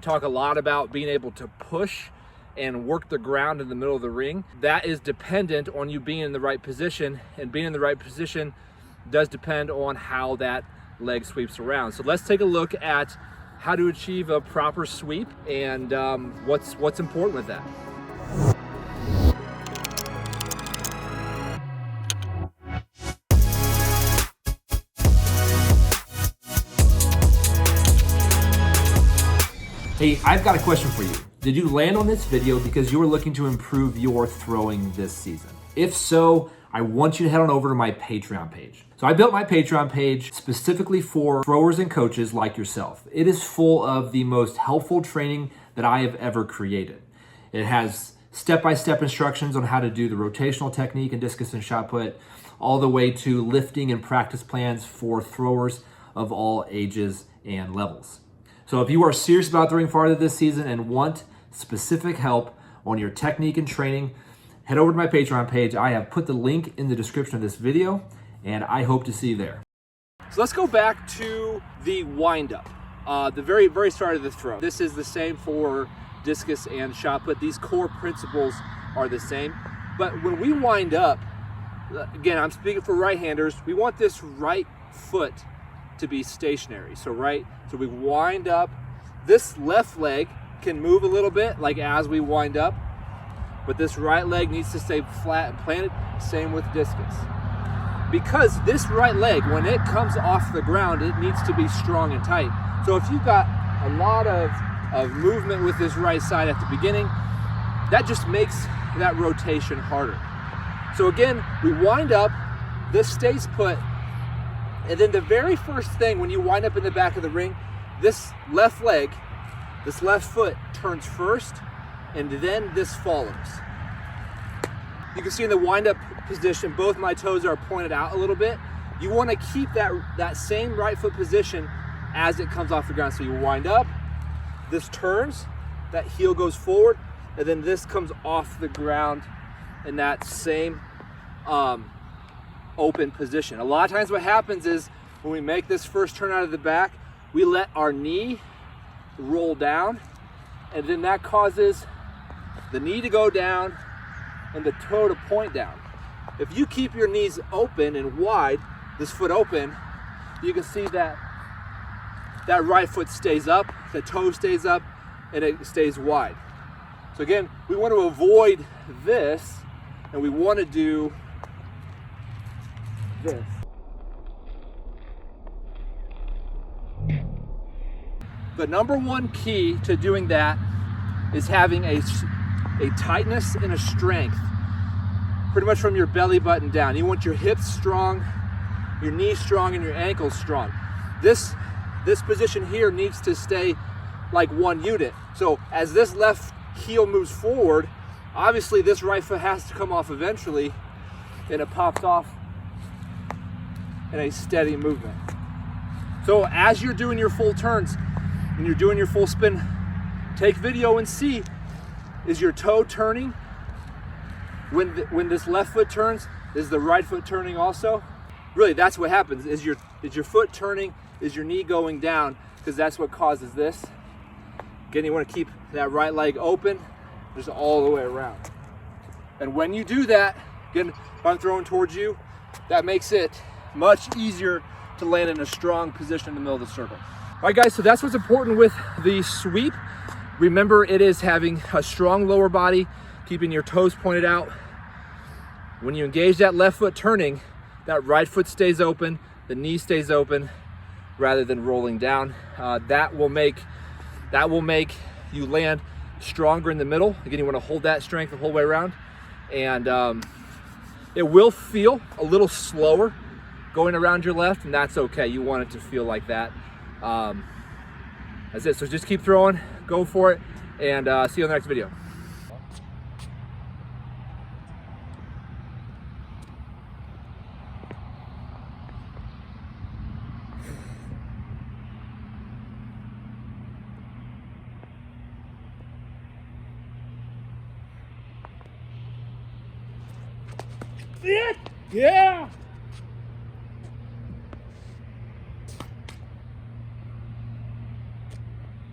talk a lot about being able to push and work the ground in the middle of the ring. That is dependent on you being in the right position, and being in the right position does depend on how that leg sweeps around. So let's take a look at how to achieve a proper sweep and what's important with that. Hey, I've got a question for you. Did you land on this video because you were looking to improve your throwing this season? If so, I want you to head on over to my Patreon page. So I built my Patreon page specifically for throwers and coaches like yourself. It is full of the most helpful training that I have ever created. It has step-by-step instructions on how to do the rotational technique and discus and shot put, all the way to lifting and practice plans for throwers of all ages and levels. So if you are serious about throwing farther this season and want specific help on your technique and training, head over to my Patreon page. I have put the link in the description of this video, and I hope to see you there. So let's go back to the windup, the very, very start of the throw. This is the same for discus and shot put. These core principles are the same. But when we wind up, again, I'm speaking for right-handers, we want this right foot to be stationary. So we wind up. This left leg can move a little bit, like as we wind up, but this right leg needs to stay flat and planted. Same with discus. Because this right leg, when it comes off the ground, it needs to be strong and tight. So if you've got a lot of movement with this right side at the beginning, that just makes that rotation harder. So again, we wind up, this stays put, and then the very first thing when you wind up in the back of the ring, this left leg, this left foot turns first, and then this follows. You can see in the wind-up position, both my toes are pointed out a little bit. You want to keep that same right foot position as it comes off the ground. So you wind up, this turns, that heel goes forward, and then this comes off the ground in that same open position. A lot of times what happens is when we make this first turn out of the back, we let our knee roll down, and then that causes the knee to go down and the toe to point down. If you keep your knees open and wide, this foot open, you can see that that right foot stays up, the toe stays up, and it stays wide. So again, we want to avoid this, and we want to do this. The number one key to doing that is having a tightness and a strength, pretty much from your belly button down. You want your hips strong, your knees strong, and your ankles strong. This position here needs to stay like one unit. So as this left heel moves forward, obviously this right foot has to come off eventually, and it pops off in a steady movement. So as you're doing your full turns and you're doing your full spin, take video and see, is your toe turning? When this left foot turns, is the right foot turning also? Really, that's what happens. Is your foot turning? Is your knee going down? Because that's what causes this. Again, you want to keep that right leg open just all the way around. And when you do that, again, if I'm throwing towards you, that makes it much easier to land in a strong position in the middle of the circle. All right, guys, so that's what's important with the sweep. Remember, it is having a strong lower body, keeping your toes pointed out. When you engage that left foot turning, that right foot stays open, the knee stays open, rather than rolling down. That will make you land stronger in the middle. Again, you want to hold that strength the whole way around, and it will feel a little slower going around your left, and that's okay. You want it to feel like that. That's it. So just keep throwing, go for it, and see you in the next video. Yeah!